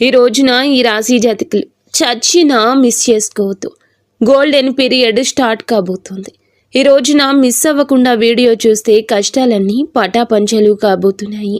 ఈ రోజున ఈ రాశి జాతకులు చచ్చినా మిస్ చేసుకోవద్దు. గోల్డెన్ పీరియడ్ స్టార్ట్ కాబోతుంది. ఈ రోజున మిస్ అవ్వకుండా వీడియో చూస్తే కష్టాలన్నీ పటాపంచలు కాబోతున్నాయి.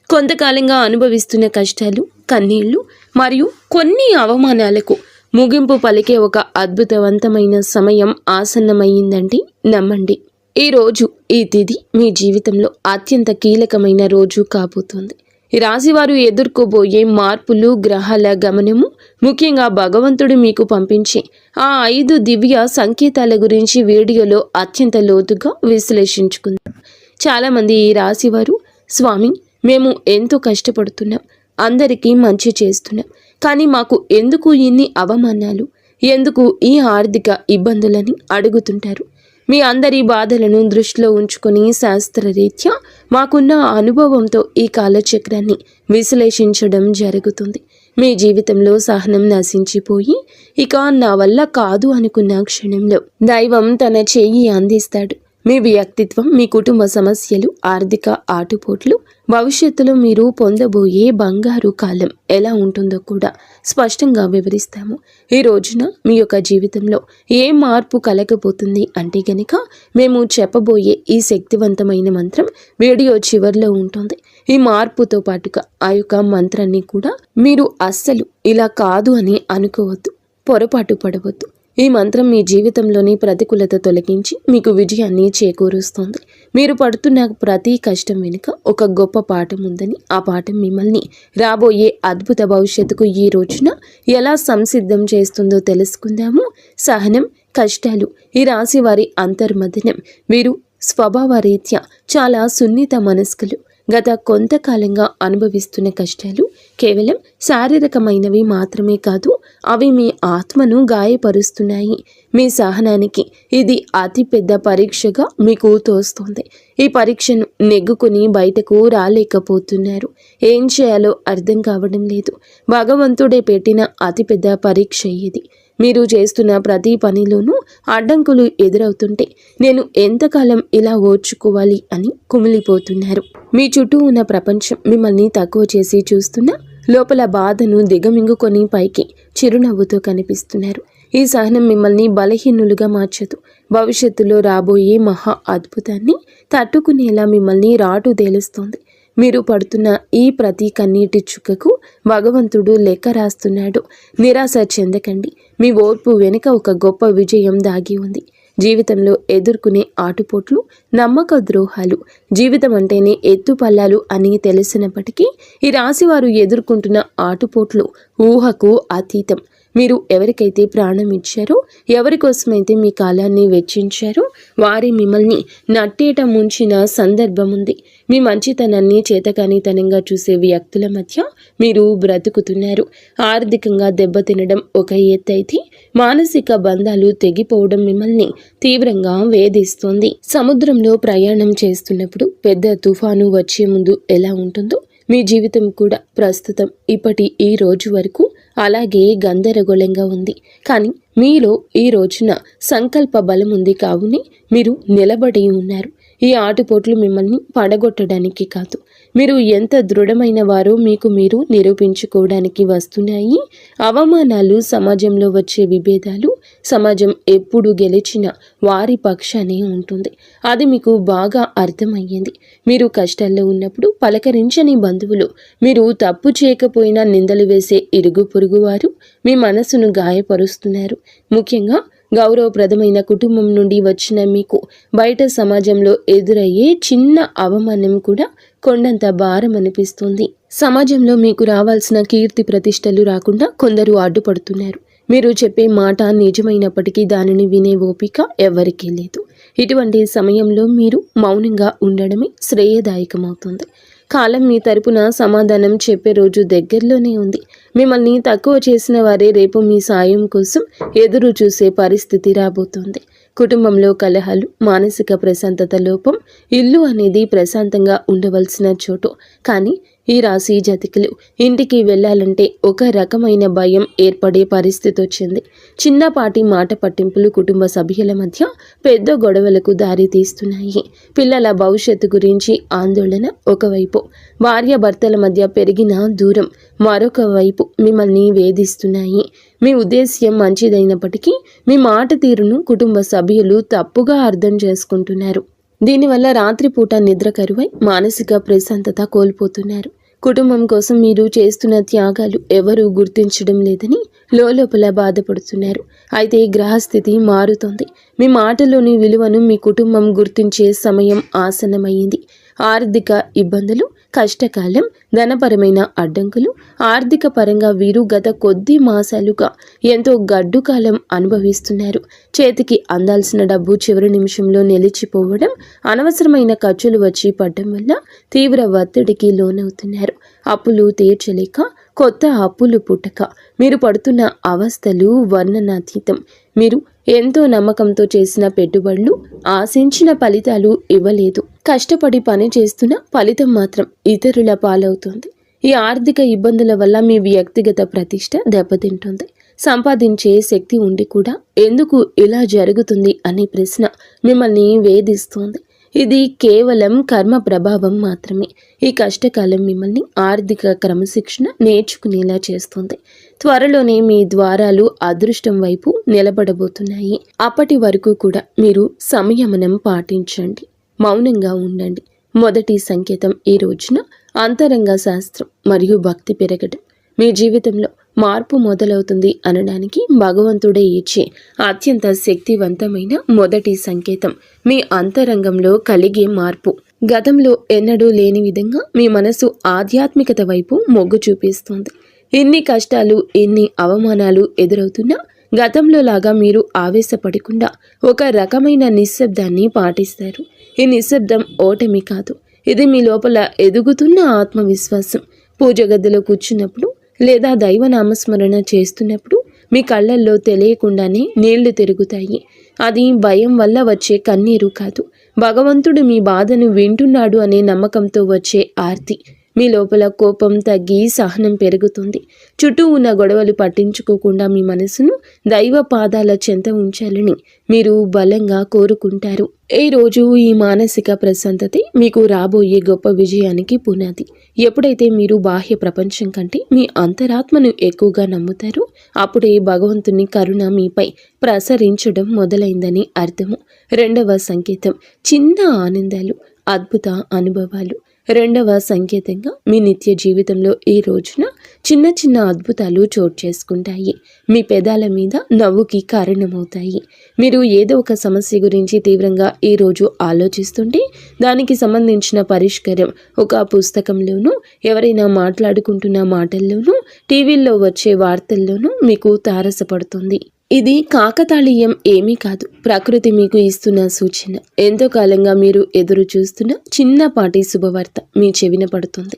కొంతకాలంగా అనుభవిస్తున్న కష్టాలు, కన్నీళ్లు మరియు కొన్ని అవమానాలకు ముగింపు పలికే ఒక అద్భుతవంతమైన సమయం ఆసన్నమయ్యిందండి. నమ్మండి. ఈ రోజు, ఈ తిథి మీ జీవితంలో అత్యంత కీలకమైన రోజు కాబోతుంది. ఈ రాశివారు ఎదుర్కోబోయే మార్పులు, గ్రహాల గమనము, ముఖ్యంగా భగవంతుడు మీకు పంపించే ఆ 5 దివ్య సంకేతాల గురించి వీడియోలో అత్యంత లోతుగా విశ్లేషించుకుందాం. చాలామంది ఈ రాశివారు, స్వామి, మేము ఎంతో కష్టపడుతున్నాం, అందరికీ మంచి చేస్తున్నాం, కానీ మాకు ఎందుకు ఇన్ని అవమానాలు, ఎందుకు ఈ ఆర్థిక ఇబ్బందులని అడుగుతుంటారు. మీ అందరి బాధలను దృష్టిలో ఉంచుకొని శాస్త్రరీత్యా మాకున్న అనుభవంతో ఈ కాలచక్రాన్ని విశ్లేషించడం జరుగుతుంది. మీ జీవితంలో సహనం నశించిపోయి ఇక నా వల్ల కాదు అనుకున్న క్షణంలో దైవం తన చెయ్యి అందిస్తాడు. మీ వ్యక్తిత్వం, మీ కుటుంబ సమస్యలు, ఆర్థిక ఆటుపోట్లు, భవిష్యత్తులో మీరు పొందబోయే బంగారు కాలం ఎలా ఉంటుందో కూడా స్పష్టంగా వివరిస్తాము. ఈ రోజున మీ యొక్క జీవితంలో ఏ మార్పు కలగబోతుంది అంటే గనక మేము చెప్పబోయే ఈ శక్తివంతమైన మంత్రం వీడియో చివరిలో ఉంటుంది. ఈ మార్పుతో పాటుగా ఆ యొక్క మంత్రాన్ని కూడా మీరు అస్సలు ఇలా కాదు అని అనుకోవద్దు, పొరపాటు పడవద్దు. ఈ మంత్రం మీ జీవితంలోని ప్రతికూలత తొలగించి మీకు విజయాన్ని చేకూరుస్తుంది. మీరు పడుతున్న ప్రతి కష్టం వెనుక ఒక గొప్ప పాఠం ఉందని, ఆ పాఠం మిమ్మల్ని రాబోయే అద్భుత భవిష్యత్తుకు ఈ రోజున ఎలా సంసిద్ధం చేస్తుందో తెలుసుకుందాము. సహనం, కష్టాలు ఈ రాశి వారి అంతర్మథనం. వీరు స్వభావరీత్యా చాలా సున్నిత మనస్కులు. గత కొంతకాలంగా అనుభవిస్తున్న కష్టాలు కేవలం శారీరకమైనవి మాత్రమే కాదు, అవి మీ ఆత్మను గాయపరుస్తున్నాయి. మీ సహనానికి ఇది అతిపెద్ద పరీక్షగా మీకు తోస్తుంది. ఈ పరీక్షను నెగ్గుకుని బయటకు రాలేకపోతున్నారు. ఏం చేయాలో అర్థం కావడం లేదు. భగవంతుడే పెట్టిన అతిపెద్ద పరీక్ష ఇది. మీరు చేస్తున్న ప్రతి పనిలోనూ అడ్డంకులు ఎదురవుతుంటే నేను ఎంతకాలం ఇలా ఓర్చుకోవాలి అని కుమిలిపోతున్నారు. మీ చుట్టూ ఉన్న ప్రపంచం మిమ్మల్ని తక్కువ చేసి చూస్తున్నా లోపల బాధను దిగమింగుకొని పైకి చిరునవ్వుతో కనిపిస్తున్నారు. ఈ సహనం మిమ్మల్ని బలహీనులుగా మార్చదు. భవిష్యత్తులో రాబోయే మహా అద్భుతాన్ని తట్టుకునేలా మిమ్మల్ని రాటు తేలుస్తోంది. మీరు పడుతున్న ఈ ప్రతి కన్నీటి చుక్కకు భగవంతుడు లెక్క రాస్తున్నాడు. నిరాశ చెందకండి. మీ ఓర్పు వెనుక ఒక గొప్ప విజయం దాగి ఉంది. జీవితంలో ఎదుర్కొనే ఆటుపోట్లు, నమ్మక ద్రోహాలు, జీవితం అంటేనే ఎత్తుపల్లాలు అని తెలిసినప్పటికీ ఈ రాశివారు ఎదుర్కొంటున్న ఆటుపోట్లు ఊహకు అతీతం. మీరు ఎవరికైతే ప్రాణం ఇచ్చారో, ఎవరికోసమైతే మీ కాలాన్ని వెచ్చించారో వారి మిమ్మల్ని నట్టేట ముంచిన సందర్భం ఉంది. మీ మంచితనాన్ని చేతకానితనంగా చూసే వ్యక్తుల మధ్య మీరు బ్రతుకుతున్నారు. ఆర్థికంగా దెబ్బతినడం ఒక ఎత్తైతే మానసిక బంధాలు తెగిపోవడం మిమ్మల్ని తీవ్రంగా వేధిస్తోంది. సముద్రంలో ప్రయాణం చేస్తున్నప్పుడు పెద్ద తుఫాను వచ్చే ముందు ఎలా ఉంటుందో మీ జీవితం కూడా ప్రస్తుతం ఇప్పటి ఈ రోజు వరకు అలాగే గందరగోళంగా ఉంది. కానీ మీలో ఈ రోజున సంకల్ప బలం ఉంది. కావునే మీరు నిలబడి ఉన్నారు. ఈ ఆటుపోట్లు మిమ్మల్ని పడగొట్టడానికి కాదు, మీరు ఎంత దృఢమైన వారో మీకు మీరు నిరూపించుకోవడానికి వస్తున్నాయి. అవమానాలు, సమాజంలో వచ్చే విభేదాలు, సమాజం ఎప్పుడు గెలిచిన వారి పక్షానే ఉంటుంది. అది మీకు బాగా అర్థమయ్యింది. మీరు కష్టాల్లో ఉన్నప్పుడు పలకరించని బంధువులు, మీరు తప్పు చేయకపోయినా నిందలు వేసే ఇరుగు పొరుగువారు మీ మనసును గాయపరుస్తున్నారు. ముఖ్యంగా గౌరవప్రదమైన కుటుంబం నుండి వచ్చిన మీకు బయట సమాజంలో ఎదురయ్యే చిన్న అవమానం కూడా కొండంత భారం అనిపిస్తుంది. సమాజంలో మీకు రావాల్సిన కీర్తి ప్రతిష్టలు రాకుండా కొందరు అడ్డుపడుతున్నారు. మీరు చెప్పే మాట నిజమైనప్పటికీ దానిని వినే ఓపిక ఎవరికీ లేదు. ఇటువంటి సమయంలో మీరు మౌనంగా ఉండడమే శ్రేయదాయకమవుతుంది. కాలం మీ తరపున సమాధానం చెప్పే రోజు దగ్గరలోనే ఉంది. మిమ్మల్ని తక్కువ చేసిన వారే రేపు మీ సాయం కోసం ఎదురు చూసే పరిస్థితి రాబోతోంది. కుటుంబంలో కలహాలు, మానసిక ప్రశాంతత లోపం. ఇల్లు అనేది ప్రశాంతంగా ఉండవలసిన చోటు, కానీ ఈ రాశి జాతకులు ఇంటికి వెళ్ళాలంటే ఒక రకమైన భయం ఏర్పడే పరిస్థితి వచ్చింది. చిన్నపాటి మాట పట్టింపులు కుటుంబ సభ్యుల మధ్య పెద్ద గొడవలకు దారి తీస్తున్నాయి. పిల్లల భవిష్యత్తు గురించి ఆందోళన ఒకవైపు, భార్యాభర్తల మధ్య పెరిగిన దూరం మరొక వైపు మిమ్మల్ని వేధిస్తున్నాయి. మీ ఉద్దేశ్యం మంచిదైనప్పటికీ మీ మాట తీరును కుటుంబ సభ్యులు తప్పుగా అర్థం చేసుకుంటున్నారు. దీనివల్ల రాత్రిపూట నిద్ర కరువై మానసిక ప్రశాంతత కోల్పోతున్నారు. కుటుంబం కోసం మీరు చేస్తున్న త్యాగాలు ఎవరూ గుర్తించడం లేదని లోపల బాధపడుతున్నారు. అయితే గ్రహస్థితి మారుతోంది. మీ మాటలోని విలువను మీ కుటుంబం గుర్తించే సమయం ఆసన్నమైంది. ఆర్థిక ఇబ్బందులు, కష్టకాలం, ధనపరమైన అడ్డంకులు, ఆర్థిక పరంగా వీరు గత కొద్ది మాసాలుగా ఎంతో గడ్డు కాలం అనుభవిస్తున్నారు. చేతికి అందాల్సిన డబ్బు చివరి నిమిషంలో నిలిచిపోవడం, అనవసరమైన ఖర్చులు వచ్చి పడడం వల్ల తీవ్ర ఒత్తిడికి లోనవుతున్నారు. అప్పులు తీర్చలేక కొత్త అప్పులు పుట్టక మీరు పడుతున్న అవస్థలు వర్ణనాతీతం. మీరు ఎంతో నమ్మకంతో చేసిన పెట్టుబడులు ఆశించిన ఫలితాలు ఇవ్వలేదు. కష్టపడి పని చేస్తున్న ఫలితం మాత్రం ఇతరుల పాలవుతుంది. ఈ ఆర్థిక ఇబ్బందుల వల్ల మీ వ్యక్తిగత ప్రతిష్ట దెబ్బతింటుంది. సంపాదించే శక్తి ఉండి కూడా ఎందుకు ఇలా జరుగుతుంది అనే ప్రశ్న మిమ్మల్ని వేధిస్తోంది. ఇది కేవలం కర్మ ప్రభావం మాత్రమే. ఈ కష్టకాలం మిమ్మల్ని ఆర్థిక క్రమశిక్షణ నేర్చుకునేలా చేస్తుంది. త్వరలోనే మీ ద్వారాలు అదృష్టం వైపు నిలబడబోతున్నాయి. అప్పటి వరకు కూడా మీరు సంయమనం పాటించండి, మౌనంగా ఉండండి. మొదటి సంకేతం ఈ రోజున అంతరంగ శాస్త్రం మరియు భక్తి పెరగడం. మీ జీవితంలో మార్పు మొదలవుతుంది అనడానికి భగవంతుడే ఇచ్చే అత్యంత శక్తివంతమైన మొదటి సంకేతం మీ అంతరంగంలో కలిగే మార్పు. గతంలో ఎన్నడూ లేని విధంగా మీ మనసు ఆధ్యాత్మికత వైపు మొగ్గు చూపిస్తోంది. ఎన్ని కష్టాలు, ఎన్ని అవమానాలు ఎదురవుతున్నా గతంలో లాగా మీరు ఆవేశపడకుండా ఒక రకమైన నిశ్శబ్దాన్ని పాటిస్తారు. ఈ నిశ్శబ్దం ఓటమి కాదు, ఇది మీ లోపల ఎదుగుతున్న ఆత్మవిశ్వాసం. పూజ గదిలో కూర్చున్నప్పుడు లేదా దైవ నామస్మరణ చేస్తున్నప్పుడు మీ కళ్ళల్లో తెలియకుండానే నీళ్లు తిరుగుతాయి. అది భయం వల్ల వచ్చే కన్నీరు కాదు, భగవంతుడు మీ బాధను వింటున్నాడు అనే నమ్మకంతో వచ్చే ఆర్తి. మీ లోపల కోపం తగ్గి సహనం పెరుగుతుంది. చుట్టూ ఉన్న గొడవలు పట్టించుకోకుండా మీ మనసును దైవ పాదాల చెంత ఉంచాలని మీరు బలంగా కోరుకుంటారు. ఈ రోజు ఈ మానసిక ప్రశాంతతే మీకు రాబోయే గొప్ప విజయానికి పునాది. ఎప్పుడైతే మీరు బాహ్య ప్రపంచం కంటే మీ అంతరాత్మను ఎక్కువగా నమ్ముతారో అప్పుడే భగవంతుని కరుణ మీపై ప్రసరించడం మొదలైందని అర్థము. రెండవ సంకేతం చిన్న ఆనందాలు, అద్భుత అనుభవాలు. రెండవ సంకేతంగా మీ నిత్య జీవితంలో ఈ రోజున చిన్న చిన్న అద్భుతాలు చోటు చేసుకుంటాయి. మీ పెదాల మీద నవ్వుకి కారణమవుతాయి. మీరు ఏదో ఒక సమస్య గురించి తీవ్రంగా ఈరోజు ఆలోచిస్తుంటే దానికి సంబంధించిన పరిష్కారం ఒక పుస్తకంలోనూ, ఎవరైనా మాట్లాడుకుంటున్న మాటల్లోనూ, టీవీల్లో వచ్చే వార్తల్లోనూ మీకు తారసపడుతుంది. ఇది కాకతాళీయం ఏమీ కాదు, ప్రకృతి మీకు ఇస్తున్న సూచన. ఎంతో కాలంగా మీరు ఎదురు చూస్తున్న చిన్నపాటి శుభవార్త మీ చెవిన పడుతుంది.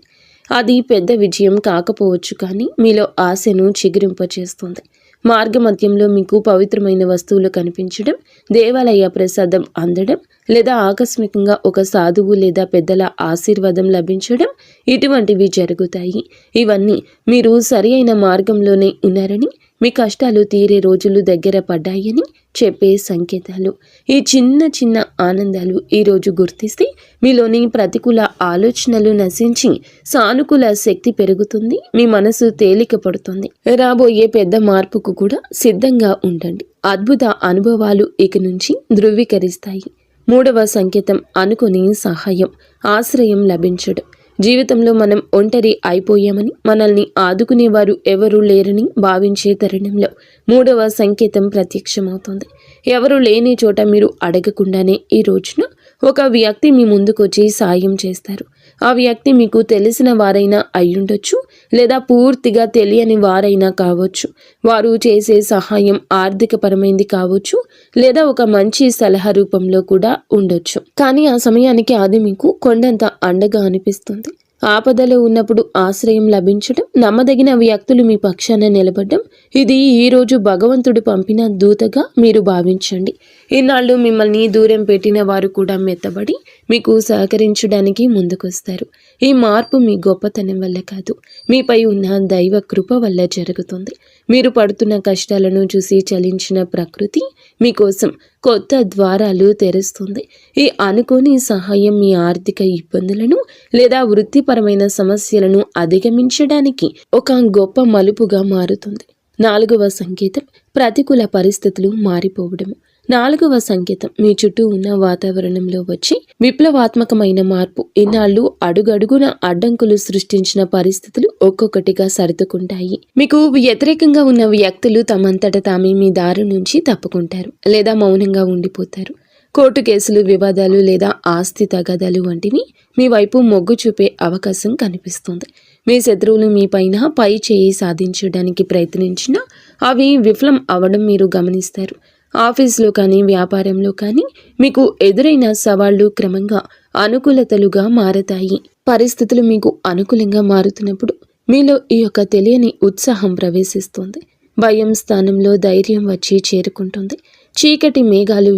అది పెద్ద విజయం కాకపోవచ్చు, కానీ మీలో ఆశను చిగురింపచేస్తుంది. మార్గమధ్యంలో మీకు పవిత్రమైన వస్తువులు కనిపించడం, దేవాలయ ప్రసాదం అందడం, లేదా ఆకస్మికంగా ఒక సాధువు లేదా పెద్దల ఆశీర్వాదం లభించడం, ఇటువంటివి జరుగుతాయి. ఇవన్నీ మీరు సరి అయిన మార్గంలోనే ఉన్నారని, మీ కష్టాలు తీరే రోజులు దగ్గర పడ్డాయని చెప్పే సంకేతాలు. ఈ చిన్న చిన్న ఆనందాలు ఈరోజు గుర్తిస్తే మీలోని ప్రతికూల ఆలోచనలు నశించి సానుకూల శక్తి పెరుగుతుంది. మీ మనసు తేలిక పడుతుంది. రాబోయే పెద్ద మార్పుకు కూడా సిద్ధంగా ఉండండి. అద్భుత అనుభవాలు ఇక నుంచి ధృవీకరిస్తాయి. మూడవ సంకేతం అనుకుని సహాయం, ఆశ్రయం లభించడం. జీవితంలో మనం ఒంటరి అయిపోయామని, మనల్ని ఆదుకునేవారు ఎవరూ లేరని భావించే తరుణంలో మూడవ సంకేతం ప్రత్యక్షమవుతుంది. ఎవరు లేని చోట మీరు అడగకుండానే ఈ రోజున ఒక వ్యక్తి మీ ముందుకొచ్చి సాయం చేస్తారు. ఆ వ్యక్తి మీకు తెలిసిన వారైనా అయ్యుండొచ్చు, లేదా పూర్తిగా తెలియని వారైనా కావచ్చు. వారు చేసే సహాయం ఆర్థికపరమైంది కావచ్చు, లేదా ఒక మంచి సలహా రూపంలో కూడా ఉండొచ్చు. కానీ ఆ సమయానికి అది మీకు కొండంత అండగా అనిపిస్తుంది. ఆపదలో ఉన్నప్పుడు ఆశ్రయం లభించడం, నమ్మదగిన వ్యక్తులు మీ పక్షాన నిలబడడం, ఇది ఈరోజు భగవంతుడు పంపిన దూతగా మీరు భావించండి. ఇన్నాళ్ళు మిమ్మల్ని దూరం పెట్టిన వారు కూడా మెత్తబడి మీకు సహకరించడానికి ముందుకొస్తారు. ఈ మార్పు మీ గొప్పతనం వల్ల కాదు, మీపై ఉన్న దైవ కృప వల్ల జరుగుతుంది. మీరు పడుతున్న కష్టాలను చూసి చలించిన ప్రకృతి మీకోసం కొత్త ద్వారాలు తెరుస్తుంది. ఈ అనుకోని సహాయం మీ ఆర్థిక ఇబ్బందులను లేదా వృత్తిపరమైన సమస్యలను అధిగమించడానికి ఒక గొప్ప మలుపుగా మారుతుంది. 4వ సంకేతం ప్రతికూల పరిస్థితులు మారిపోవడము. 4వ సంకేతం మీ చుట్టూ ఉన్న వాతావరణంలో వచ్చి విప్లవాత్మకమైన మార్పు. ఇన్నాళ్ళు అడుగడుగున అడ్డంకులు సృష్టించిన పరిస్థితులు ఒక్కొక్కటిగా సర్దుకుంటాయి. మీకు వ్యతిరేకంగా ఉన్న వ్యక్తులు తమంతట తామే మీ దారి నుంచి తప్పుకుంటారు లేదా మౌనంగా ఉండిపోతారు. కోర్టు కేసులు, వివాదాలు లేదా ఆస్తి తగాదాలు వంటివి మీ వైపు మొగ్గు చూపే అవకాశం కనిపిస్తుంది. మీ శత్రువులు మీ పైన పై చేయి సాధించడానికి ప్రయత్నించినా అవి విఫలం అవ్వడం మీరు గమనిస్తారు. ఆఫీస్లో కానీ వ్యాపారంలో కానీ మీకు ఎదురైన సవాళ్లు క్రమంగా అనుకూలతలుగా మారతాయి. పరిస్థితులు మీకు అనుకూలంగా మారుతున్నప్పుడు మీలో ఈ యొక్క తెలియని ఉత్సాహం ప్రవేశిస్తుంది. భయం స్థానంలో ధైర్యం వచ్చి చేరుకుంటుంది. చీకటి మేఘాలు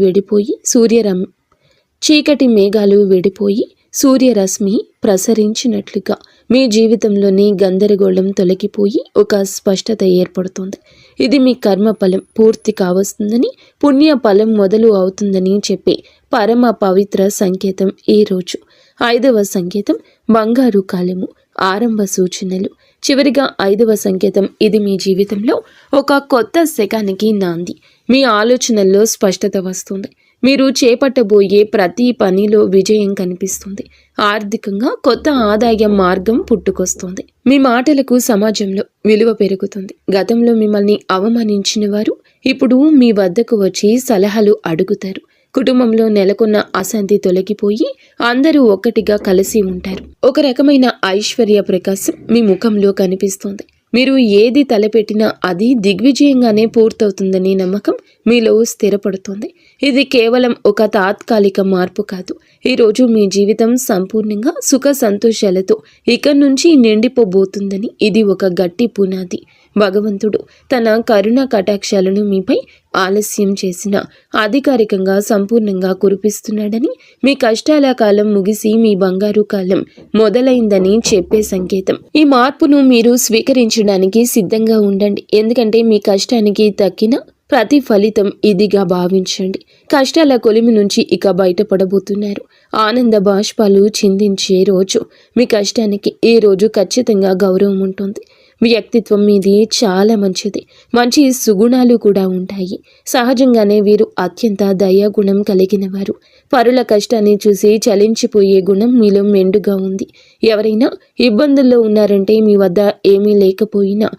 వెడిపోయి సూర్యరశ్మి ప్రసరించినట్లుగా మీ జీవితంలోని గందరగోళం తొలగిపోయి ఒక స్పష్టత ఏర్పడుతుంది. ఇది మీ కర్మ ఫలం పూర్తి కావస్తుందని, పుణ్య ఫలం మొదలు అవుతుందని చెప్పే పరమ పవిత్ర సంకేతం ఈ రోజు. 5వ సంకేతం బంగారు కాలము, ఆరంభ సూచనలు. చివరిగా 5వ సంకేతం, ఇది మీ జీవితంలో ఒక కొత్త శకానికి నాంది. మీ ఆలోచనల్లో స్పష్టత వస్తుంది. మీరు చేపట్టబోయే ప్రతి పనిలో విజయం కనిపిస్తుంది. ఆర్థికంగా కొత్త ఆదాయ మార్గం పుట్టుకొస్తుంది. మీ మాటలకు సమాజంలో విలువ పెరుగుతుంది. గతంలో మిమ్మల్ని అవమానించిన వారు ఇప్పుడు మీ వద్దకు వచ్చి సలహాలు అడుగుతారు. కుటుంబంలో నెలకొన్న అశాంతి తొలగిపోయి అందరూ ఒక్కటిగా కలిసి ఉంటారు. ఒక రకమైన ఐశ్వర్య ప్రకాశం మీ ముఖంలో కనిపిస్తుంది. మీరు ఏది తలపెట్టినా అది దిగ్విజయంగానే పూర్తవుతుందనే నమ్మకం మీలో స్థిరపడుతుంది. ఇది కేవలం ఒక తాత్కాలిక మార్పు కాదు. ఈరోజు మీ జీవితం సంపూర్ణంగా సుఖ సంతోషాలతో ఇక్కడి నుంచి నిండిపోబోతుందని ఇది ఒక గట్టి పునాది. భగవంతుడు తన కరుణ కటాక్షాలను మీపై ఆలస్యం చేసిన అధికారికంగా సంపూర్ణంగా కురిపిస్తున్నాడని, మీ కష్టాల కాలం ముగిసి మీ బంగారు కాలం మొదలైందని చెప్పే సంకేతం. ఈ మార్పును మీరు స్వీకరించడానికి సిద్ధంగా ఉండండి. ఎందుకంటే మీ కష్టానికి తక్కిన ప్రతి ఫలితం ఇదిగా భావించండి. కష్టాల కొలిమి నుంచి ఇక బయటపడబోతున్నారు. ఆనంద బాష్పాలు చిందించే రోజు. మీ కష్టానికి ఈ రోజు ఖచ్చితంగా గౌరవం ఉంటుంది. వ్యక్తిత్వం మీది చాలా మంచిది. మంచి సుగుణాలు కూడా ఉంటాయి. సహజంగానే వీరు అత్యంత దయాగుణం కలిగిన వారు. పరుల కష్టాన్ని చూసి చలించిపోయే గుణం మీలో మెండుగా ఉంది. ఎవరైనా ఇబ్బందుల్లో ఉన్నారంటే మీ వద్ద ఏమీ లేకపోయినా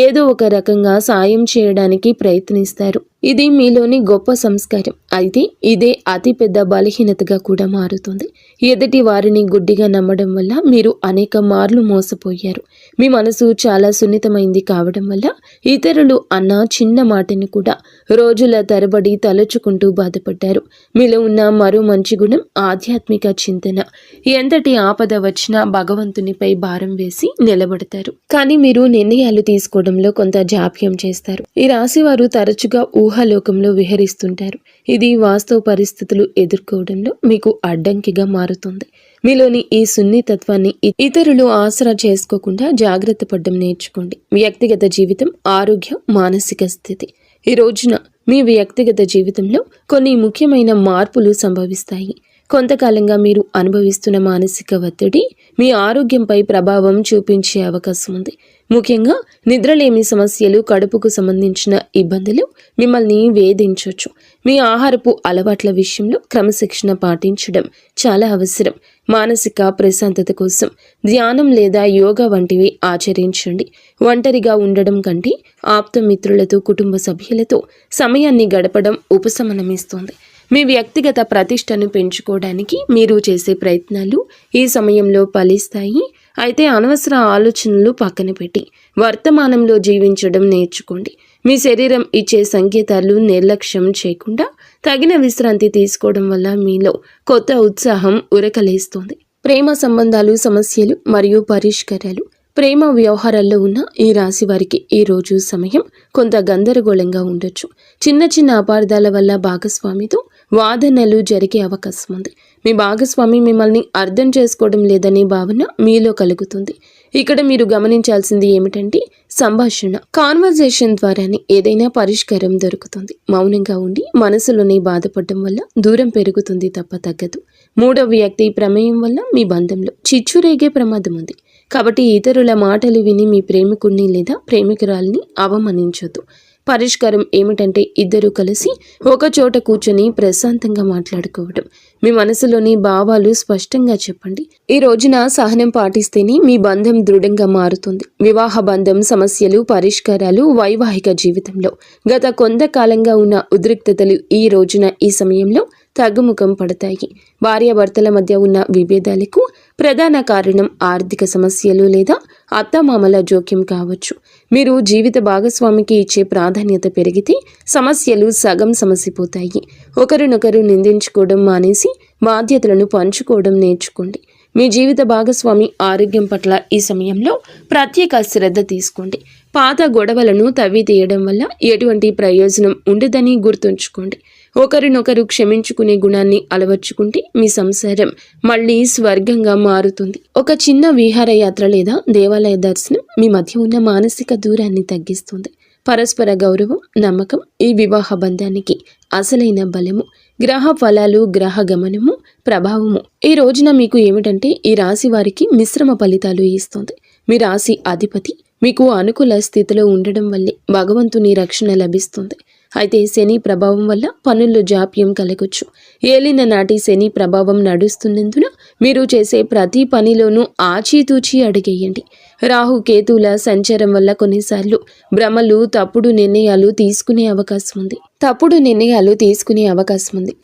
ఏదో ఒక రకంగా సాయం చేయడానికి ప్రయత్నిస్తారు. ఇది మీలోని గొప్ప సంస్కారం. అయితే ఇదే అతిపెద్ద బలహీనతగా కూడా మారుతుంది. ఎదుటి వారిని గుడ్డిగా నమ్మడం వల్ల మీరు అనేక మార్లు మోసపోయారు. మీ మనసు చాలా సున్నితమైంది కావడం వల్ల ఇతరులు అన్న చిన్న మాటని కూడా రోజుల తరబడి తలుచుకుంటూ బాధపడ్డారు. మీలో ఉన్న మరో మంచి గుణం ఆధ్యాత్మిక చింతన. ఎంతటి ఆపద వచ్చినా భగవంతునిపై భారం వేసి నిలబడతారు. కానీ మీరు నిర్ణయాలు తీసుకోవడంలో కొంత జాప్యం చేస్తారు. ఈ రాశి వారు తరచుగా ఊహాలోకంలో విహరిస్తుంటారు. ఇది వాస్తవ పరిస్థితులు ఎదుర్కోవడంలో మీకు అడ్డంకిగా మారుతుంది. మీలోని ఈ సున్నితత్వాన్ని ఇతరులు ఆసరా చేసుకోకుండా జాగ్రత్త పడడం నేర్చుకోండి. వ్యక్తిగత జీవితం, ఆరోగ్యం, మానసిక స్థితి. ఈ రోజున మీ వ్యక్తిగత జీవితంలో కొన్ని ముఖ్యమైన మార్పులు సంభవిస్తాయి. కొంతకాలంగా మీరు అనుభవిస్తున్న మానసిక ఒత్తిడి మీ ఆరోగ్యంపై ప్రభావం చూపించే అవకాశం ఉంది. ముఖ్యంగా నిద్రలేమి సమస్యలు, కడుపుకు సంబంధించిన ఇబ్బందులు మిమ్మల్ని వేధించవచ్చు. మీ ఆహారపు అలవాట్ల విషయంలో క్రమశిక్షణ పాటించడం చాలా అవసరం. మానసిక ప్రశాంతత కోసం ధ్యానం లేదా యోగా వంటివి ఆచరించండి. ఒంటరిగా ఉండడం కంటే ఆప్తమిత్రులతో, కుటుంబ సభ్యులతో సమయాన్ని గడపడం ఉపశమనమిస్తుంది. మీ వ్యక్తిగత ప్రతిష్టను పెంచుకోవడానికి మీరు చేసే ప్రయత్నాలు ఈ సమయంలో ఫలిస్తాయి. అయితే అనవసర ఆలోచనలు పక్కన పెట్టి వర్తమానంలో జీవించడం నేర్చుకోండి. మీ శరీరం ఇచ్చే సంకేతాలు నిర్లక్ష్యం చేయకుండా తగిన విశ్రాంతి తీసుకోవడం వల్ల మీలో కొత్త ఉత్సాహం ఉరకలేస్తుంది. ప్రేమ సంబంధాలు, సమస్యలు మరియు పరిష్కారాలు. ప్రేమ వ్యవహారాల్లో ఉన్న ఈ రాశి వారికి ఈ రోజు సమయం కొంత గందరగోళంగా ఉండొచ్చు. చిన్న చిన్న అపార్థాల వల్ల భాగస్వామితో వాదనలు జరిగే అవకాశం ఉంది. మీ భాగస్వామి మిమ్మల్ని అర్థం చేసుకోవడం లేదనే భావన మీలో కలుగుతుంది. ఇక్కడ మీరు గమనించాల్సింది ఏమిటంటే సంభాషణ, కాన్వర్జేషన్ ద్వారానే ఏదైనా పరిష్కారం దొరుకుతుంది. మౌనంగా ఉండి మనసులోనే బాధపడడం వల్ల దూరం పెరుగుతుంది తప్ప తగ్గదు. మూడవ వ్యక్తి ప్రమేయం వల్ల మీ బంధంలో చిచ్చు రేగే ప్రమాదం ఉంది. కాబట్టి ఇతరుల మాటలు విని మీ ప్రేమికుడిని లేదా ప్రేమికురాలిని అవమానించొద్దు. పరిష్కారం ఏమిటంటే ఇద్దరూ కలిసి ఒక చోట కూర్చొని ప్రశాంతంగా మాట్లాడుకోవడం. మీ మనసులోని భావాలు స్పష్టంగా చెప్పండి. ఈ రోజున సహనం పాటిస్తేనే మీ బంధం దృఢంగా మారుతుంది. వివాహ బంధం సమస్యలు పరిష్కారాలు, వైవాహిక జీవితంలో గత కొంతకాలంగా ఉన్న ఉద్రిక్తతలు ఈ రోజున ఈ సమయంలో తగ్గుముఖం పడతాయి. భార్యాభర్తల మధ్య ఉన్న విభేదాలకు ప్రధాన కారణం ఆర్థిక సమస్యలు లేదా అత్తమామల జోక్యం కావచ్చు. మీరు జీవిత భాగస్వామికి ఇచ్చే ప్రాధాన్యత పెరిగితే సమస్యలు సగం సమసిపోతాయి. ఒకరినొకరు నిందించుకోవడం మానేసి బాధ్యతలను పంచుకోవడం నేర్చుకోండి. మీ జీవిత భాగస్వామి ఆరోగ్యం పట్ల ఈ సమయంలో ప్రత్యేక శ్రద్ధ తీసుకోండి. పాత గొడవలను తవ్వి తీయడం వల్ల ఎటువంటి ప్రయోజనం ఉండదని గుర్తుంచుకోండి. ఒకరినొకరు క్షమించుకునే గుణాన్ని అలవర్చుకుంటే మీ సంసారం మళ్ళీ స్వర్గంగా మారుతుంది. ఒక చిన్న విహారయాత్ర లేదా దేవాలయ దర్శనం మీ మధ్య ఉన్న మానసిక దూరాన్ని తగ్గిస్తుంది. పరస్పర గౌరవం, నమ్మకం ఈ వివాహ బంధానికి అసలైన బలము. గ్రహ ఫలాలు, గ్రహ గమనము, ప్రభావము ఈ రోజున మీకు ఏమిటంటే ఈ రాశి వారికి మిశ్రమ ఫలితాలు ఇస్తుంది. మీ రాశి అధిపతి మీకు అనుకూల స్థితిలో ఉండడం వల్లే భగవంతుని రక్షణ లభిస్తుంది. అయితే శని ప్రభావం వల్ల పనుల్లో జాప్యం కలగొచ్చు. ఏలిన నాటి శని ప్రభావం నడుస్తున్నందున మీరు చేసే ప్రతి పనిలోనూ ఆచితూచి అడిగేయండి. రాహు కేతువుల సంచారం వల్ల కొన్నిసార్లు భ్రమలు, తప్పుడు నిర్ణయాలు తీసుకునే అవకాశం ఉంది.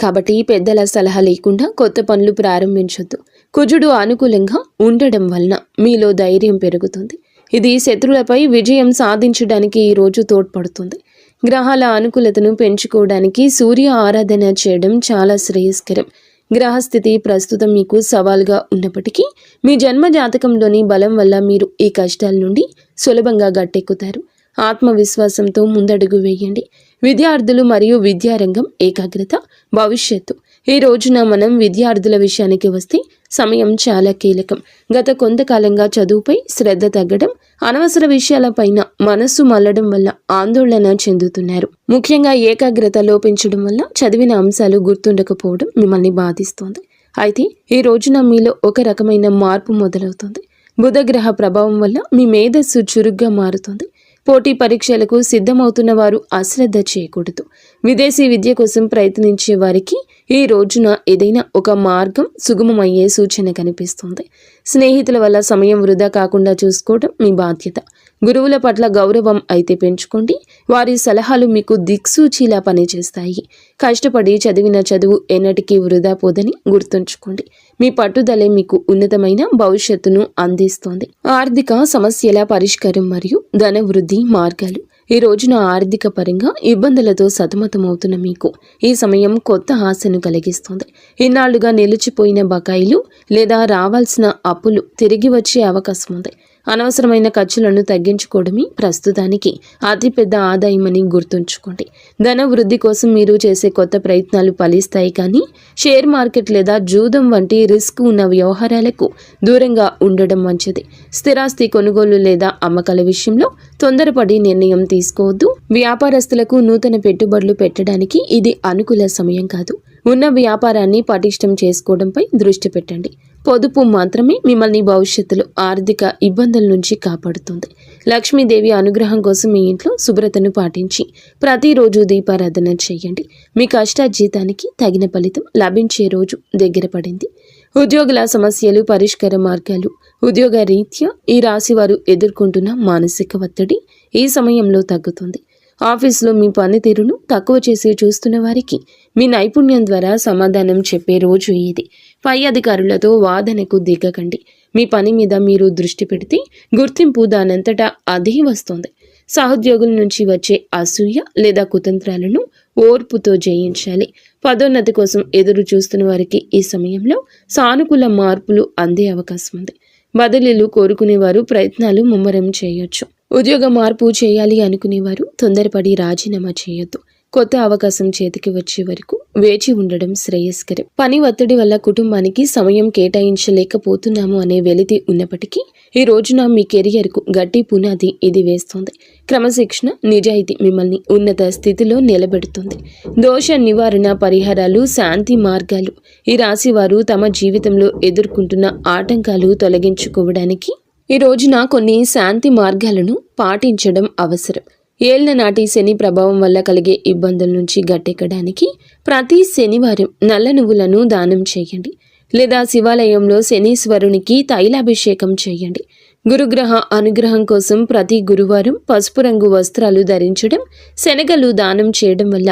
కాబట్టి పెద్దల సలహా లేకుండా కొత్త పనులు ప్రారంభించొద్దు. కుజుడు అనుకూలంగా ఉండడం వలన మీలో ధైర్యం పెరుగుతుంది. ఇది శత్రువులపై విజయం సాధించడానికి ఈ రోజు తోడ్పడుతుంది. గ్రహాల అనుకూలతను పెంచుకోవడానికి సూర్య ఆరాధన చేయడం చాలా శ్రేయస్కరం. గ్రహస్థితి ప్రస్తుతం మీకు సవాల్గా ఉన్నప్పటికీ మీ జన్మ జాతకంలోని బలం వల్ల మీరు ఈ కష్టాల నుండి సులభంగా గట్టెక్కుతారు. ఆత్మవిశ్వాసంతో ముందడుగు వేయండి. విద్యార్థులు మరియు విద్యారంగం ఏకాగ్రత, భవిష్యత్తు ఈ రోజున మనం విద్యార్థుల విషయానికి వస్తే సమయం చాలా కీలకం. గత కొంతకాలంగా చదువుపై శ్రద్ధ తగ్గడం, అనవసర విషయాలపైన మనస్సు మళ్లడం వల్ల ఆందోళన చెందుతున్నారు. ముఖ్యంగా ఏకాగ్రత లోపించడం వల్ల చదివిన అంశాలు గుర్తుండకపోవడం మిమ్మల్ని బాధిస్తోంది. అయితే ఈ రోజున మీలో ఒక రకమైన మార్పు మొదలవుతుంది. బుధగ్రహ ప్రభావం వల్ల మీ మేధస్సు చురుగ్గా మారుతుంది. పోటీ పరీక్షలకు సిద్ధమవుతున్న వారు అశ్రద్ధ చేయకూడదు. విదేశీ విద్య కోసం ప్రయత్నించే వారికి ఈ రోజున ఏదైనా ఒక మార్గం సుగమమయ్యే సూచన కనిపిస్తుంది. స్నేహితుల వల్ల సమయం వృధా కాకుండా చూసుకోవడం మీ బాధ్యత. గురువుల పట్ల గౌరవం అయితే పెంచుకోండి. వారి సలహాలు మీకు దిక్సూచిలా పనిచేస్తాయి. కష్టపడి చదివిన చదువు ఎన్నటికీ వృధా పోదని గుర్తుంచుకోండి. మీ పట్టుదలే మీకు ఉన్నతమైన భవిష్యత్తును అందిస్తోంది. ఆర్థిక సమస్యల పరిష్కారం మరియు ధన వృద్ధి మార్గాలు ఈ రోజున ఆర్థిక పరంగా ఇబ్బందులతో సతమతమవుతున్న మీకు ఈ సమయం కొత్త ఆశను కలిగిస్తుంది. ఇన్నాళ్లుగా నిలిచిపోయిన బకాయిలు లేదా రావాల్సిన అప్పులు తిరిగి వచ్చే అవకాశం ఉంది. అనవసరమైన ఖర్చులను తగ్గించుకోవడమే ప్రస్తుతానికి అతిపెద్ద ఆదాయమని గుర్తుంచుకోండి. ధన వృద్ధి కోసం మీరు చేసే కొత్త ప్రయత్నాలు ఫలిస్తాయి, కానీ షేర్ మార్కెట్ లేదా జూదం వంటి రిస్క్ ఉన్న వ్యవహారాలకు దూరంగా ఉండడం మంచిది. స్థిరాస్తి కొనుగోలు లేదా అమ్మకాల విషయంలో తొందరపడి నిర్ణయం తీసుకోవద్దు. వ్యాపారస్తులకు నూతన పెట్టుబడులు పెట్టడానికి ఇది అనుకూల సమయం కాదు. ఉన్న వ్యాపారాన్ని పటిష్టం చేసుకోవడంపై దృష్టి పెట్టండి. పొదుపు మాత్రమే మిమ్మల్ని భవిష్యత్తులో ఆర్థిక ఇబ్బందుల నుంచి కాపాడుతుంది. లక్ష్మీదేవి అనుగ్రహం కోసం మీ ఇంట్లో శుభ్రతను పాటించి ప్రతిరోజు దీపారాధన చేయండి. మీ కష్టార్జితానికి తగిన ఫలితం లభించే రోజు దగ్గర పడింది. ఉద్యోగుల సమస్యలు, పరిష్కార మార్గాలు. ఉద్యోగ రీత్యా ఈ రాశి వారు ఎదుర్కొంటున్న మానసిక ఒత్తిడి ఈ సమయంలో తగ్గుతుంది. ఆఫీసులో మీ పనితీరును తక్కువ చేసి చూస్తున్న వారికి మీ నైపుణ్యం ద్వారా సమాధానం చెప్పే రోజు ఇది. పై అధికారులతో వాదనకు దిగకండి. మీ పని మీద మీరు దృష్టి పెడితే గుర్తింపు దానంతటా అదే వస్తుంది. సహోద్యోగుల నుంచి వచ్చే అసూయ లేదా కుతంత్రాలను ఓర్పుతో జయించాలి. పదోన్నతి కోసం ఎదురు చూస్తున్న వారికి ఈ సమయంలో సానుకూల మార్పులు అందే అవకాశం ఉంది. బదిలీలు కోరుకునేవారు ప్రయత్నాలు ముమ్మరం చేయొచ్చు. ఉద్యోగ మార్పు చేయాలి అనుకునేవారు తొందరపడి రాజీనామా చేయొద్దు. కొత్త అవకాశం చేతికి వచ్చే వరకు వేచి ఉండడం శ్రేయస్కరం. పని ఒత్తిడి వల్ల కుటుంబానికి సమయం కేటాయించలేకపోతున్నాము అనే వెలితి ఉన్నప్పటికీ ఈ రోజున మీ కెరియర్కు గట్టి పునాది ఇది వేస్తోంది. క్రమశిక్షణ, నిజాయితీ మిమ్మల్ని ఉన్నత స్థితిలో నిలబెడుతుంది. దోష నివారణ పరిహారాలు, శాంతి మార్గాలు. ఈ రాశి వారు తమ జీవితంలో ఎదుర్కొంటున్న ఆటంకాలు తొలగించుకోవడానికి ఈ రోజున కొన్ని శాంతి మార్గాలను పాటించడం అవసరం. ఏళ్ల నాటి శని ప్రభావం వల్ల కలిగే ఇబ్బందుల నుంచి గట్టెక్కడానికి ప్రతి శనివారం నల్ల నువ్వులను దానం చేయండి, లేదా శివాలయంలో శనీశ్వరునికి తైలాభిషేకం చేయండి. గురుగ్రహ అనుగ్రహం కోసం ప్రతి గురువారం పసుపు రంగు వస్త్రాలు ధరించడం, శనగలు దానం చేయడం వల్ల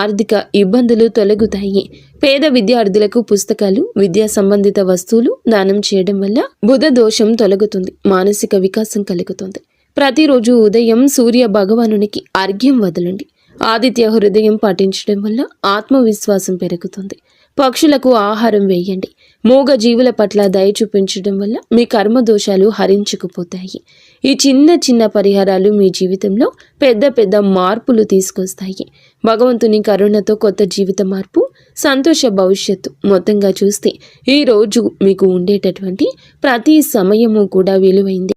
ఆర్థిక ఇబ్బందులు తొలగుతాయి. పేద విద్యార్థులకు పుస్తకాలు, విద్యా సంబంధిత వస్తువులు దానం చేయడం వల్ల బుధ దోషం తొలగుతుంది, మానసిక వికాసం కలుగుతుంది. ప్రతిరోజు ఉదయం సూర్య భగవానునికి అర్ఘ్యం వదలండి. ఆదిత్య హృదయం పాటించడం వల్ల ఆత్మవిశ్వాసం పెరుగుతుంది. పక్షులకు ఆహారం వేయండి. మూగ జీవుల పట్ల దయ చూపించడం వల్ల మీ కర్మ దోషాలు హరించుకుపోతాయి. ఈ చిన్న చిన్న పరిహారాలు మీ జీవితంలో పెద్ద పెద్ద మార్పులు తీసుకొస్తాయి. భగవంతుని కరుణతో కొత్త జీవిత మార్పు, సంతోష భవిష్యత్తు. మొత్తంగా చూస్తే ఈ రోజు మీకు ఉండేటటువంటి ప్రతి సమయము కూడా విలువైంది.